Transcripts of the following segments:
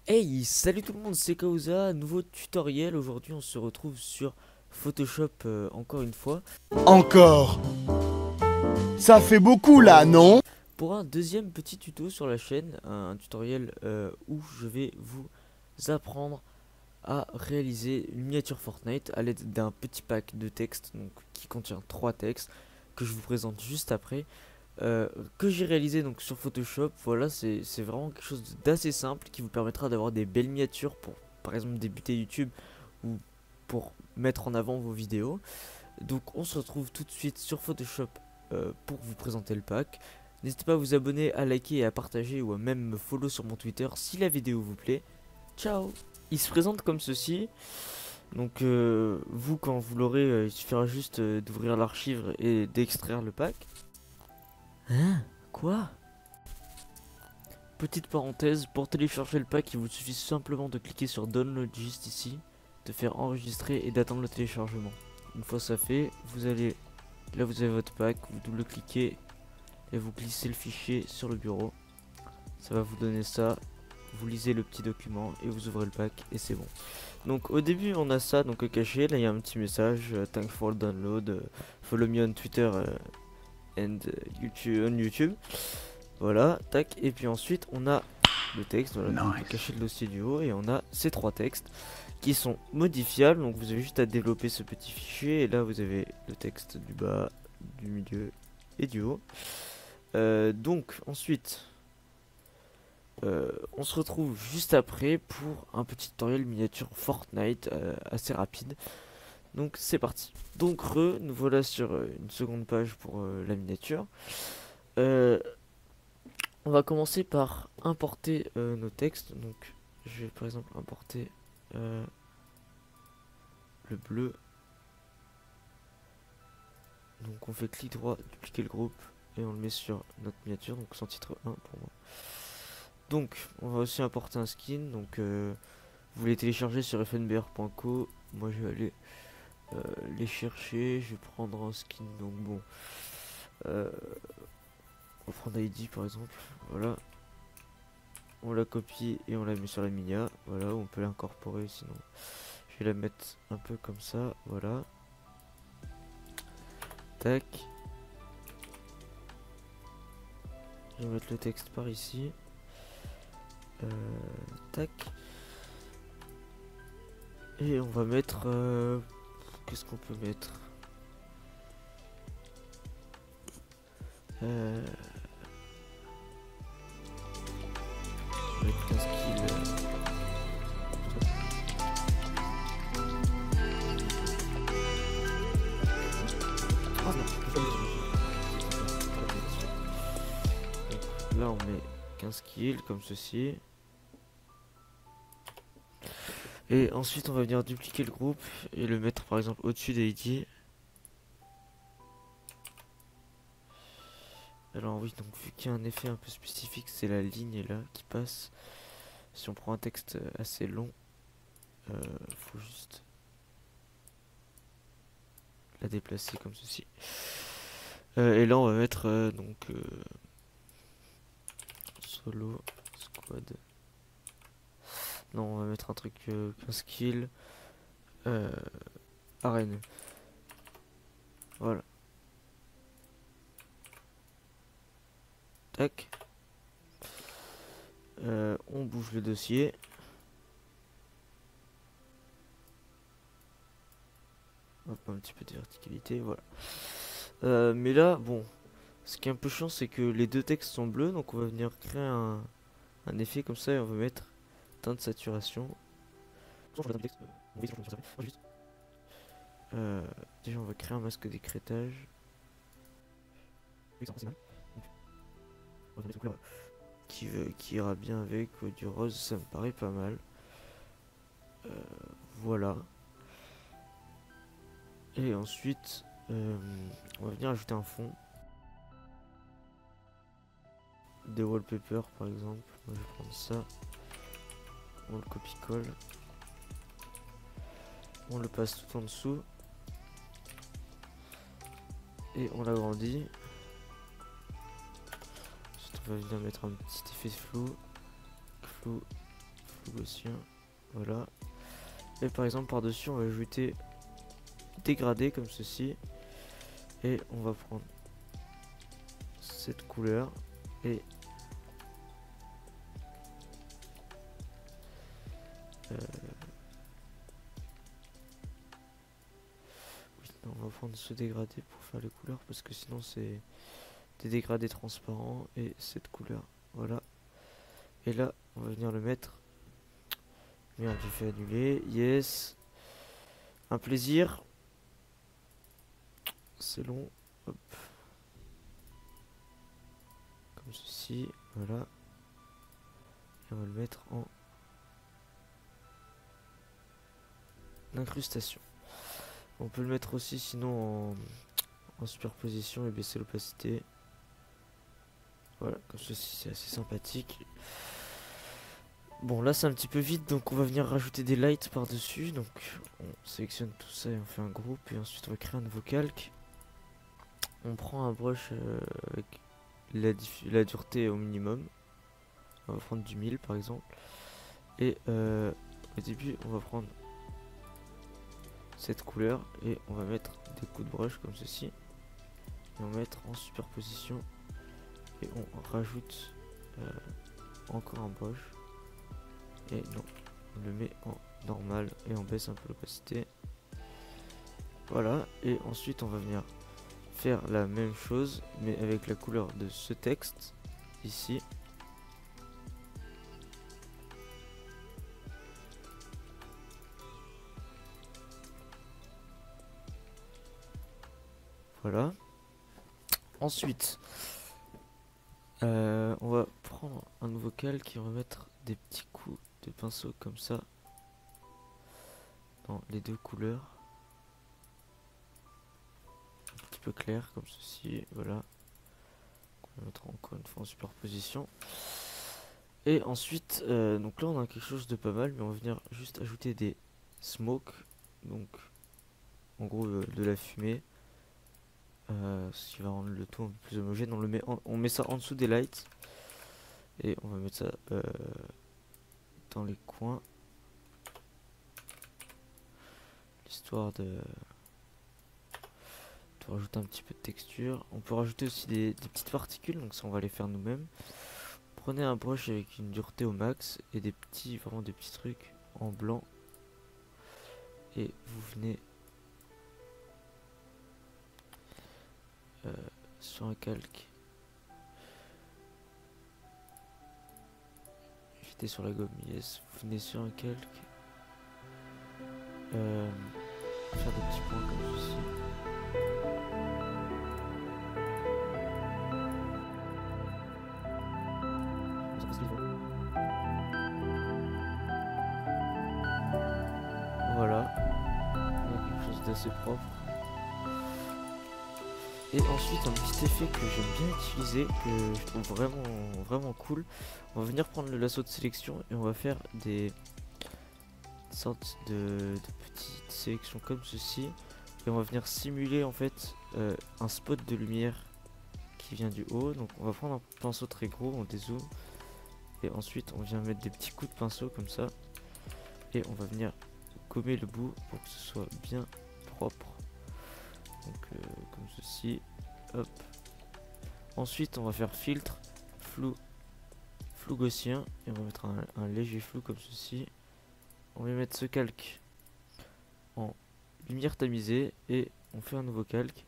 Hey, salut tout le monde, c'est Kauza, nouveau tutoriel. Aujourd'hui on se retrouve sur Photoshop encore une fois Encore. Ça fait beaucoup là, non? pour un deuxième petit tuto sur la chaîne, un tutoriel où je vais vous apprendre à réaliser une miniature Fortnite à l'aide d'un petit pack de texte donc, qui contient trois textes que je vous présente juste après. Que j'ai réalisé donc sur Photoshop. Voilà, c'est vraiment quelque chose d'assez simple qui vous permettra d'avoir des belles miniatures pour par exemple débuter YouTube ou pour mettre en avant vos vidéos. Donc on se retrouve tout de suite sur Photoshop pour vous présenter le pack. N'hésitez pas à vous abonner, à liker et à partager ou à même me follow sur mon Twitter si la vidéo vous plaît. Ciao. Il se présente comme ceci. Donc vous quand vous l'aurez, il suffira juste d'ouvrir l'archive et d'extraire le pack. Hein? Quoi? Petite parenthèse, pour télécharger le pack, il vous suffit simplement de cliquer sur Download juste ici, de faire enregistrer et d'attendre le téléchargement. Une fois ça fait, vous allez, là vous avez votre pack, vous double-cliquez et vous glissez le fichier sur le bureau. Ça va vous donner ça, vous lisez le petit document et vous ouvrez le pack et c'est bon. Donc au début on a ça donc caché, là il y a un petit message, thanks for the download, follow me on Twitter and YouTube, on YouTube. Voilà, tac, et puis ensuite on a le texte, voilà, donc on peut cacher le dossier du haut et on a ces trois textes qui sont modifiables, donc vous avez juste à développer ce petit fichier et là vous avez le texte du bas, du milieu et du haut. Donc ensuite on se retrouve juste après pour un petit tutoriel miniature Fortnite assez rapide. Donc c'est parti. Donc nous voilà sur une seconde page pour la miniature. Euh, On va commencer par importer nos textes. Donc, je vais par exemple importer euh, le bleu. Donc, on fait clic droit, dupliquer le groupe et on le met sur notre miniature. Donc, sans titre 1 pour moi. Donc, on va aussi importer un skin. Donc, vous les télécharger sur fnbr.co. Moi, je vais aller les chercher. Je vais prendre un skin. Donc, bon, euh, on va prendre ID par exemple. Voilà. On la copie et on la met sur la minia. Voilà, on peut l'incorporer sinon. Je vais la mettre un peu comme ça, voilà. Tac. Je vais mettre le texte par ici. Tac. Et on va mettre... qu'est-ce qu'on peut mettre euh, on va mettre 15 kills. Ah non, donc, là on met 15 kills comme ceci. Et ensuite on va venir dupliquer le groupe et le mettre par exemple au-dessus des ID. Alors oui, donc vu qu'il y a un effet un peu spécifique, c'est la ligne là qui passe. Si on prend un texte assez long, faut juste la déplacer comme ceci. Et là on va mettre donc solo squad. Non, on va mettre un truc 15 kills. Arène. Voilà. Tac. On bouge le dossier. Hop, un petit peu de verticalité, voilà. Mais là, bon, ce qui est un peu chiant, c'est que les deux textes sont bleus, donc on va venir créer un effet comme ça et on va mettre teinte de saturation. Déjà, on va créer un masque d'écrêtage qui ira bien avec du rose, ça me paraît pas mal. Voilà. Et ensuite, on va venir ajouter un fond. Des wallpapers par exemple. Moi, je vais prendre ça. On le copie-colle. On le passe tout en dessous. Et on l'agrandit. Ensuite, on va venir mettre un petit effet flou. Flou, flou, flou gaussien, voilà. Et par exemple par dessus on va ajouter dégradé comme ceci, et on va prendre cette couleur et oui, non, on va prendre ce dégradé pour faire les couleurs parce que sinon c'est des dégradés transparents, et cette couleur, voilà. Et là on va venir le mettre. Merde, j'ai fait annuler, yes. Un plaisir. C'est long, hop. Comme ceci, voilà. Et on va le mettre en incrustation. On peut le mettre aussi sinon en superposition et baisser l'opacité. Voilà, comme ceci, c'est assez sympathique. Bon, là c'est un petit peu vide, donc on va venir rajouter des lights par dessus. Donc on sélectionne tout ça et on fait un groupe, et ensuite on va créer un nouveau calque. On prend un brush avec la dureté au minimum. On va prendre du 1000 par exemple. Et au début on va prendre cette couleur et on va mettre des coups de brush comme ceci. Et on va mettre en superposition. Et on rajoute encore un brush. Et non, on le met en normal et on baisse un peu l'opacité. Voilà, et ensuite on va venir faire la même chose mais avec la couleur de ce texte ici. Voilà. Ensuite, on va prendre un nouveau calque et on va mettre des petits coups de pinceau comme ça dans les deux couleurs. Un petit peu clair comme ceci, voilà. On va mettre encore une fois en superposition. Et ensuite, donc là on a quelque chose de pas mal, mais on va venir juste ajouter des smokes, donc en gros de la fumée. Ce qui va rendre le tout un peu plus homogène. On met ça en dessous des lights. Et on va mettre ça dans les coins. Histoire de rajouter un petit peu de texture. On peut rajouter aussi des petites particules. Donc ça on va les faire nous-mêmes. Prenez un brush avec une dureté au max. Et vraiment des petits trucs en blanc. Et vous venez sur un calque. J'étais sur la gomme, yes. Vous venez sur un calque. Faire des petits points comme ceci. Voilà. On a quelque chose d'assez propre. Et ensuite un petit effet que j'aime bien utiliser, que je trouve vraiment cool. On va venir prendre le lasso de sélection et on va faire des sortes de petites sélections comme ceci. Et on va venir simuler en fait un spot de lumière qui vient du haut. Donc on va prendre un pinceau très gros, on dézoome. Et ensuite on vient mettre des petits coups de pinceau comme ça. Et on va venir gommer le bout pour que ce soit bien propre. Donc comme ceci, hop. Ensuite on va faire filtre, flou gaussien, et on va mettre un léger flou comme ceci. On va mettre ce calque en lumière tamisée et on fait un nouveau calque.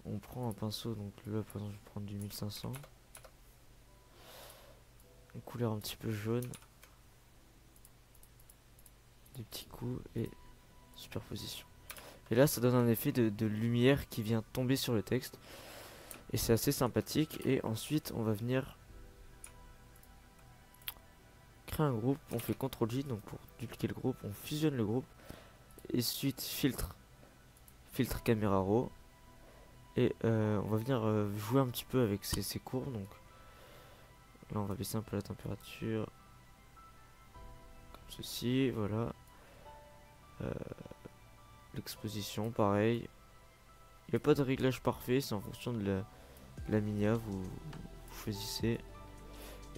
On prend un pinceau, donc là par exemple je vais prendre du 1500. Une couleur un petit peu jaune. Des petits coups et superposition. Et là ça donne un effet de lumière qui vient tomber sur le texte. Et c'est assez sympathique. Et ensuite on va venir créer un groupe. On fait CTRL-J, donc pour dupliquer le groupe, on fusionne le groupe. Et ensuite filtre caméra raw. Et on va venir jouer un petit peu avec ces courbes. Donc là on va baisser un peu la température. Comme ceci, voilà. L'exposition, pareil. Il n'y a pas de réglage parfait, c'est en fonction de la minia, vous choisissez.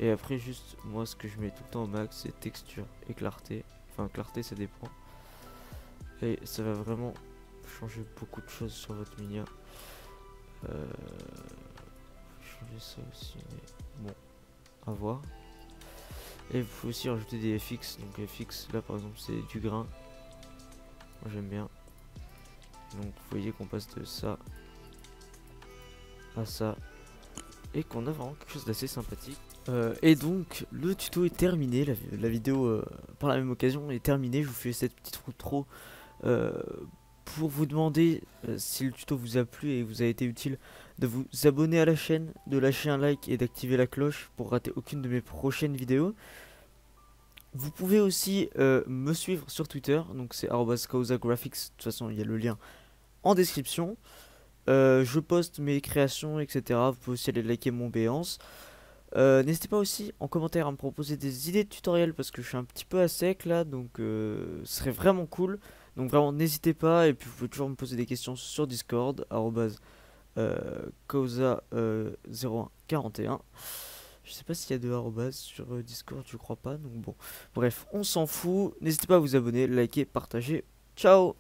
Et après juste moi ce que je mets tout le temps au max c'est texture et clarté. Enfin clarté ça dépend. Et ça va vraiment changer beaucoup de choses sur votre Minia. Changer ça aussi mais bon à voir. Et vous pouvez aussi rajouter des FX. Donc FX là par exemple c'est du grain. Moi j'aime bien. Donc vous voyez qu'on passe de ça à ça. Et qu'on a vraiment quelque chose d'assez sympathique. Et donc le tuto est terminé. La vidéo par la même occasion est terminée. Je vous fais cette petite outro pour vous demander si le tuto vous a plu et vous a été utile, de vous abonner à la chaîne, de lâcher un like et d'activer la cloche pour rater aucune de mes prochaines vidéos. Vous pouvez aussi me suivre sur Twitter, donc c'est @causagraphics, de toute façon il y a le lien en description. Je poste mes créations, etc. Vous pouvez aussi aller liker mon Béance. N'hésitez pas aussi en commentaire à me proposer des idées de tutoriels parce que je suis un petit peu à sec là, donc ce serait vraiment cool. Donc vraiment n'hésitez pas, et puis vous pouvez toujours me poser des questions sur Discord, causa0141. Je sais pas s'il y a de arrobas sur Discord, je crois pas, donc bon. Bref, on s'en fout. N'hésitez pas à vous abonner, liker, partager. Ciao!